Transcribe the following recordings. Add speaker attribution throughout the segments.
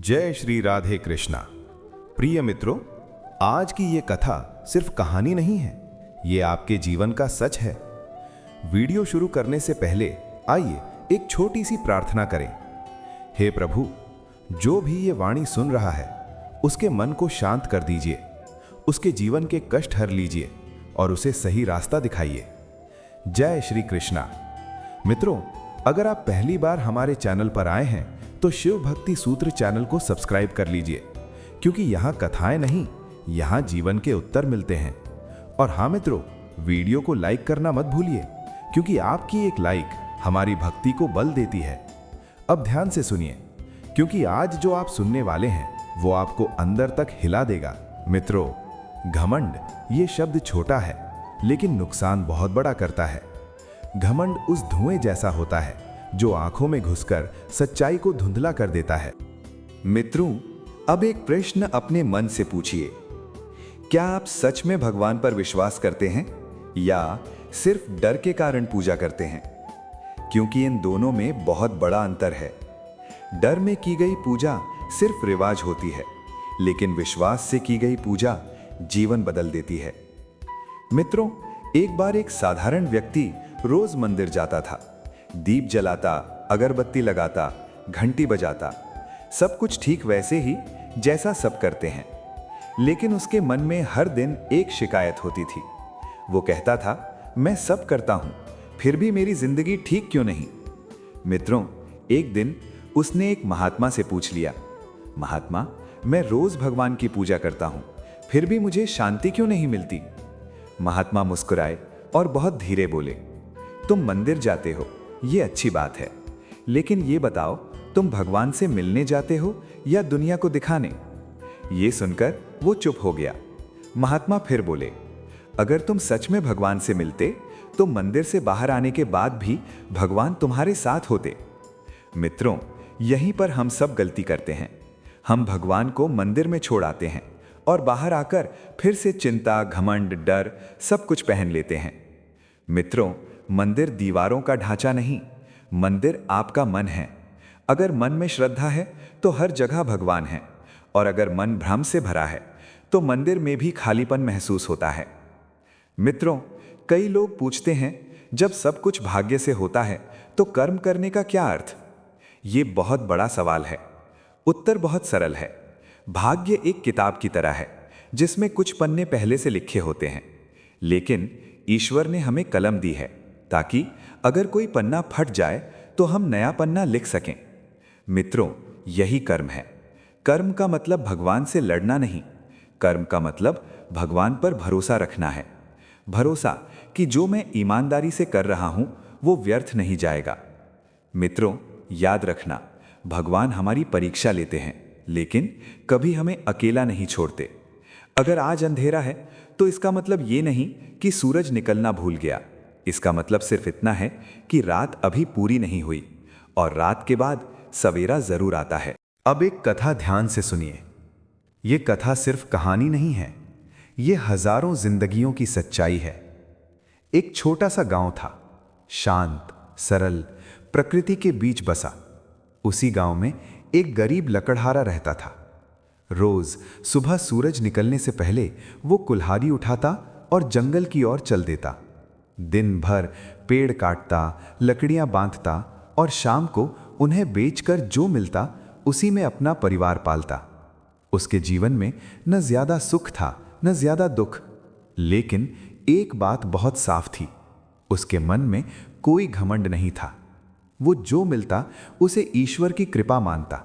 Speaker 1: जय श्री राधे कृष्णा। प्रिय मित्रों, आज की ये कथा सिर्फ कहानी नहीं है, ये आपके जीवन का सच है। वीडियो शुरू करने से पहले आइए एक छोटी सी प्रार्थना करें। हे प्रभु, जो भी ये वाणी सुन रहा है उसके मन को शांत कर दीजिए, उसके जीवन के कष्ट हर लीजिए और उसे सही रास्ता दिखाइए। जय श्री कृष्णा। मित्रों, अगर आप पहली बार हमारे चैनल पर आए हैं तो शिव भक्ति सूत्र चैनल को सब्सक्राइब कर लीजिए, क्योंकि यहाँ कथाएं नहीं, यहाँ जीवन के उत्तर मिलते हैं। और हाँ मित्रों, वीडियो को लाइक करना मत भूलिए, क्योंकि आपकी एक लाइक हमारी भक्ति को बल देती है। अब ध्यान से सुनिए, क्योंकि आज जो आप सुनने वाले हैं वो आपको अंदर तक हिला देगा। मित्रों, घमंड ये शब्द छोटा है, लेकिन नुकसान बहुत बड़ा करता है। घमंड उस धुएं जैसा होता है जो आंखों में घुसकर सच्चाई को धुंधला कर देता है।
Speaker 2: मित्रों, अब एक प्रश्न अपने मन से पूछिए। क्या आप सच में भगवान पर विश्वास करते हैं या सिर्फ डर के कारण पूजा करते हैं? क्योंकि इन दोनों में बहुत बड़ा अंतर है। डर में की गई पूजा सिर्फ रिवाज होती है, लेकिन विश्वास से की गई पूजा जीवन बदल देती है। मित्रों, एक बार एक साधारण व्यक्ति रोज मंदिर जाता था, दीप जलाता, अगरबत्ती लगाता, घंटी बजाता, सब कुछ ठीक वैसे ही जैसा सब करते हैं। लेकिन उसके मन में हर दिन एक शिकायत होती थी। वो कहता था, मैं सब करता हूं, फिर भी मेरी जिंदगी ठीक क्यों नहीं? मित्रों, एक दिन उसने एक महात्मा से पूछ लिया, महात्मा, मैं रोज भगवान की पूजा करता हूं, फिर भी मुझे शांति क्यों नहीं मिलती? महात्मा मुस्कुराए और बहुत धीरे बोले, तुम मंदिर जाते हो, ये अच्छी बात है, लेकिन ये बताओ, तुम भगवान से मिलने जाते हो या दुनिया को दिखाने? ये सुनकर वो चुप हो गया। महात्मा फिर बोले, अगर तुम सच में भगवान से मिलते तो मंदिर से बाहर आने के बाद भी भगवान तुम्हारे साथ होते। मित्रों, यहीं पर हम सब गलती करते हैं। हम भगवान को मंदिर में छोड़ आते हैं और बाहर आकर फिर से चिंता, घमंड, डर सब कुछ पहन लेते हैं। मित्रों, मंदिर दीवारों का ढांचा नहीं, मंदिर आपका मन है। अगर मन में श्रद्धा है तो हर जगह भगवान है, और अगर मन भ्रम से भरा है तो मंदिर में भी खालीपन महसूस होता है। मित्रों, कई लोग पूछते हैं, जब सब कुछ भाग्य से होता है तो कर्म करने का क्या अर्थ? ये बहुत बड़ा सवाल है। उत्तर बहुत सरल है। भाग्य एक किताब की तरह है, जिसमें कुछ पन्ने पहले से लिखे होते हैं, लेकिन ईश्वर ने हमें कलम दी है ताकि अगर कोई पन्ना फट जाए तो हम नया पन्ना लिख सकें। मित्रों, यही कर्म है। कर्म का मतलब भगवान से लड़ना नहीं, कर्म का मतलब भगवान पर भरोसा रखना है। भरोसा कि जो मैं ईमानदारी से कर रहा हूं वो व्यर्थ नहीं जाएगा। मित्रों, याद रखना, भगवान हमारी परीक्षा लेते हैं, लेकिन कभी हमें अकेला नहीं छोड़ते। अगर आज अंधेरा है तो इसका मतलब ये नहीं कि सूरज निकलना भूल गया। इसका मतलब सिर्फ इतना है कि रात अभी पूरी नहीं हुई, और रात के बाद सवेरा जरूर आता है।
Speaker 1: अब एक कथा ध्यान से सुनिए। ये कथा सिर्फ कहानी नहीं है, ये हजारों जिंदगियों की सच्चाई है। एक छोटा सा गांव था, शांत, सरल, प्रकृति के बीच बसा। उसी गांव में एक गरीब लकड़हारा रहता था। रोज सुबह सूरज निकलने से पहले वो कुल्हाड़ी उठाता और जंगल की ओर चल देता। दिन भर पेड़ काटता, लकड़ियां बांधता और शाम को उन्हें बेचकर जो मिलता उसी में अपना परिवार पालता। उसके जीवन में न ज्यादा सुख था न ज्यादा दुख, लेकिन एक बात बहुत साफ थी, उसके मन में कोई घमंड नहीं था। वो जो मिलता उसे ईश्वर की कृपा मानता।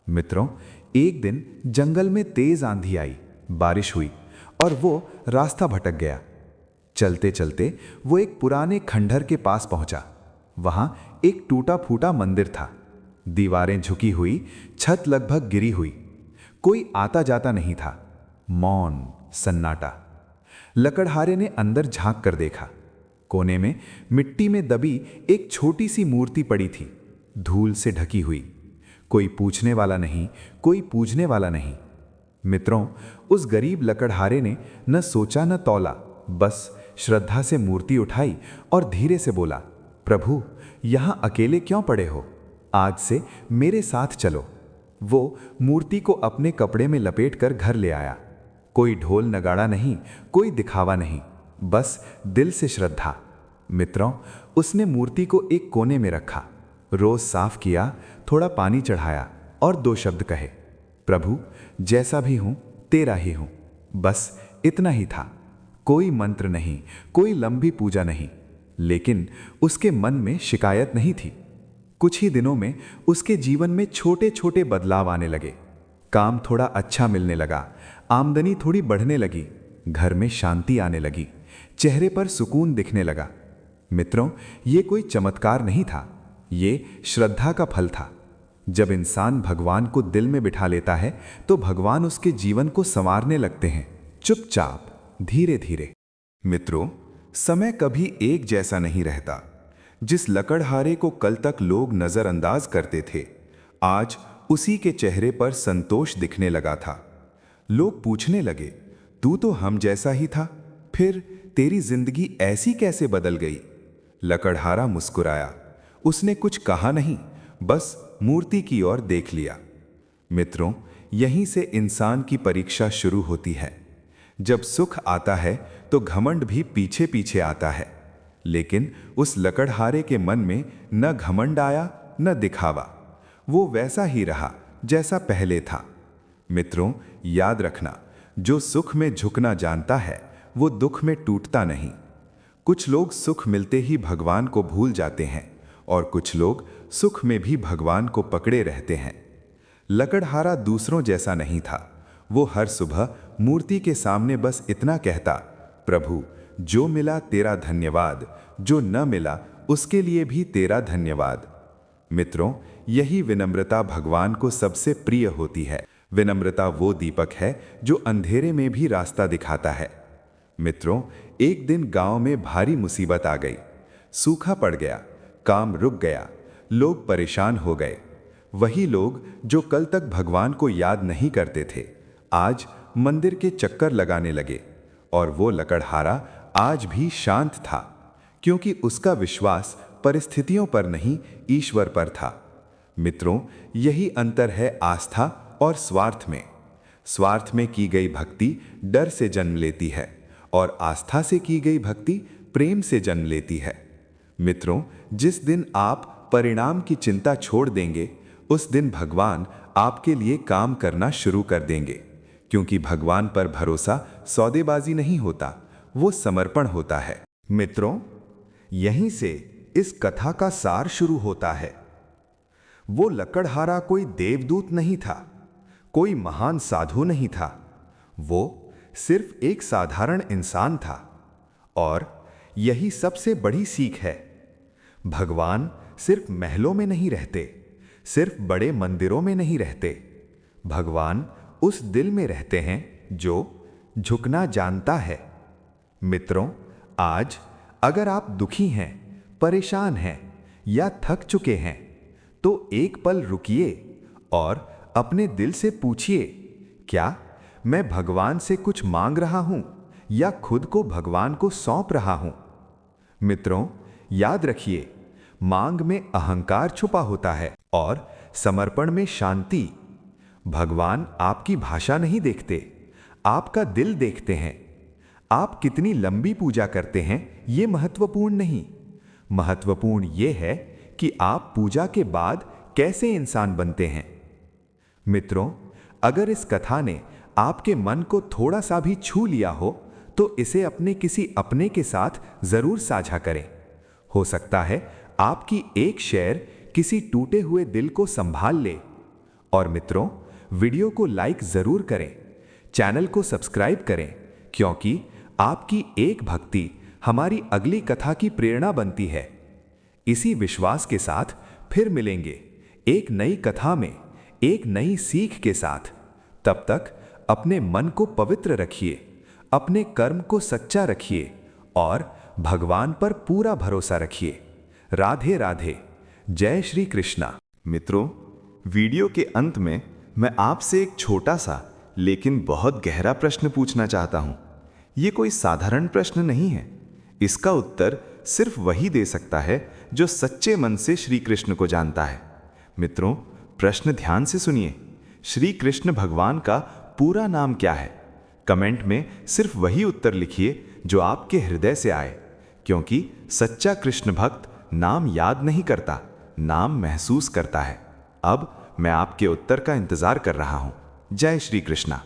Speaker 1: मित्रों, एक दिन जंगल में तेज आंधी आई, बारिश हुई और वो रास्ता भटक गया। चलते चलते वो एक पुराने खंडहर के पास पहुंचा। वहां एक टूटा फूटा मंदिर था, दीवारें झुकी हुई, छत लगभग गिरी हुई। कोई आता जाता नहीं था, मौन, सन्नाटा। लकड़हारे ने अंदर झांक कर देखा। कोने में मिट्टी में दबी एक छोटी सी मूर्ति पड़ी थी, धूल से ढकी हुई। कोई पूछने वाला नहीं, कोई पूजने वाला नहीं। मित्रों, उस गरीब लकड़हारे ने न सोचा न तौला, बस श्रद्धा से मूर्ति उठाई और धीरे से बोला, प्रभु, यहां अकेले क्यों पड़े हो? आज से मेरे साथ चलो। वो मूर्ति को अपने कपड़े में लपेटकर घर ले आया। कोई ढोल नगाड़ा नहीं, कोई दिखावा नहीं, बस दिल से श्रद्धा। मित्रों, उसने मूर्ति को एक कोने में रखा, रोज साफ किया, थोड़ा पानी चढ़ाया और 2 शब्द कहे, प्रभु जैसा भी हूं तेरा ही हूं। बस इतना ही था। कोई मंत्र नहीं, कोई लंबी पूजा नहीं, लेकिन उसके मन में शिकायत नहीं थी। कुछ ही दिनों में उसके जीवन में छोटे छोटे बदलाव आने लगे। काम थोड़ा अच्छा मिलने लगा, आमदनी थोड़ी बढ़ने लगी, घर में शांति आने लगी, चेहरे पर सुकून दिखने लगा। मित्रों, ये कोई चमत्कार नहीं था, ये श्रद्धा का फल था। जब इंसान भगवान को दिल में बिठा लेता है तो भगवान उसके जीवन को संवारने लगते हैं, चुपचाप, धीरे धीरे।
Speaker 2: मित्रों, समय कभी एक जैसा नहीं रहता। जिस लकड़हारे को कल तक लोग नजरअंदाज करते थे, आज उसी के चेहरे पर संतोष दिखने लगा था। लोग पूछने लगे, तू तो हम जैसा ही था, फिर तेरी जिंदगी ऐसी कैसे बदल गई? लकड़हारा मुस्कुराया। उसने कुछ कहा नहीं, बस मूर्ति की ओर देख लिया। मित्रों, यहीं से इंसान की परीक्षा शुरू होती है। जब सुख आता है तो घमंड भी पीछे पीछे आता है, लेकिन उस लकड़हारे के मन में न घमंड आया न दिखावा। वो वैसा ही रहा जैसा पहले था। मित्रों, याद रखना, जो सुख में झुकना जानता है वो दुख में टूटता नहीं। कुछ लोग सुख मिलते ही भगवान को भूल जाते हैं और कुछ लोग सुख में भी भगवान को पकड़े रहते हैं। लकड़हारा दूसरों जैसा नहीं था। वो हर सुबह मूर्ति के सामने बस इतना कहता, प्रभु जो मिला तेरा धन्यवाद, जो न मिला उसके लिए भी तेरा धन्यवाद। मित्रों, यही विनम्रता भगवान को सबसे प्रिय होती है। विनम्रता वो दीपक है जो अंधेरे में भी रास्ता दिखाता है। मित्रों, एक दिन गांव में भारी मुसीबत आ गई। सूखा पड़ गया, काम रुक गया, लोग परेशान हो गए। वही लोग जो कल तक भगवान को याद नहीं करते थे, आज मंदिर के चक्कर लगाने लगे। और वो लकड़हारा आज भी शांत था, क्योंकि उसका विश्वास परिस्थितियों पर नहीं, ईश्वर पर था। मित्रों, यही अंतर है आस्था और स्वार्थ में। स्वार्थ में की गई भक्ति डर से जन्म लेती है और आस्था से की गई भक्ति प्रेम से जन्म लेती है। मित्रों, जिस दिन आप परिणाम की चिंता छोड़ देंगे, उस दिन भगवान आपके लिए काम करना शुरू कर देंगे, क्योंकि भगवान पर भरोसा सौदेबाजी नहीं होता, वो समर्पण होता है।
Speaker 1: मित्रों, यहीं से इस कथा का सार शुरू होता है। वो लकड़हारा कोई देवदूत नहीं था, कोई महान साधु नहीं था। वो सिर्फ एक साधारण इंसान था। और यही सबसे बड़ी सीख है। भगवान सिर्फ महलों में नहीं रहते, सिर्फ बड़े मंदिरों में नहीं रहते। भगवान उस दिल में रहते हैं जो झुकना जानता है। मित्रों, आज अगर आप दुखी हैं, परेशान हैं या थक चुके हैं, तो एक पल रुकिए और अपने दिल से पूछिए, क्या मैं भगवान से कुछ मांग रहा हूं या खुद को भगवान को सौंप रहा हूं? मित्रों, याद रखिए, मांग में अहंकार छुपा होता है और समर्पण में शांति। भगवान आपकी भाषा नहीं देखते, आपका दिल देखते हैं। आप कितनी लंबी पूजा करते हैं ये महत्वपूर्ण नहीं। महत्वपूर्ण ये है कि आप पूजा के बाद कैसे इंसान बनते हैं। मित्रों, अगर इस कथा ने आपके मन को थोड़ा सा भी छू लिया हो तो इसे अपने किसी अपने के साथ जरूर साझा करें। हो सकता है आपकी एक शेयर किसी टूटे हुए दिल को संभाल ले। और मित्रों, वीडियो को लाइक जरूर करें, चैनल को सब्सक्राइब करें, क्योंकि आपकी एक भक्ति हमारी अगली कथा की प्रेरणा बनती है। इसी विश्वास के साथ फिर मिलेंगे एक नई कथा में, एक नई सीख के साथ। तब तक अपने मन को पवित्र रखिए, अपने कर्म को सच्चा रखिए और भगवान पर पूरा भरोसा रखिए। राधे राधे, जय श्री कृष्णा।
Speaker 2: मित्रों, वीडियो के अंत में मैं आपसे एक छोटा सा लेकिन बहुत गहरा प्रश्न पूछना चाहता हूं। ये कोई साधारण प्रश्न नहीं है। इसका उत्तर सिर्फ वही दे सकता है जो सच्चे मन से श्री कृष्ण को जानता है। मित्रों, प्रश्न ध्यान से सुनिए।
Speaker 3: श्री कृष्ण भगवान का पूरा नाम क्या है? कमेंट में सिर्फ वही उत्तर लिखिए जो आपके हृदय से आए, क्योंकि सच्चा कृष्ण भक्त नाम याद नहीं करता, नाम महसूस करता है। अब मैं आपके उत्तर का इंतजार कर रहा हूं। जय श्री कृष्णा।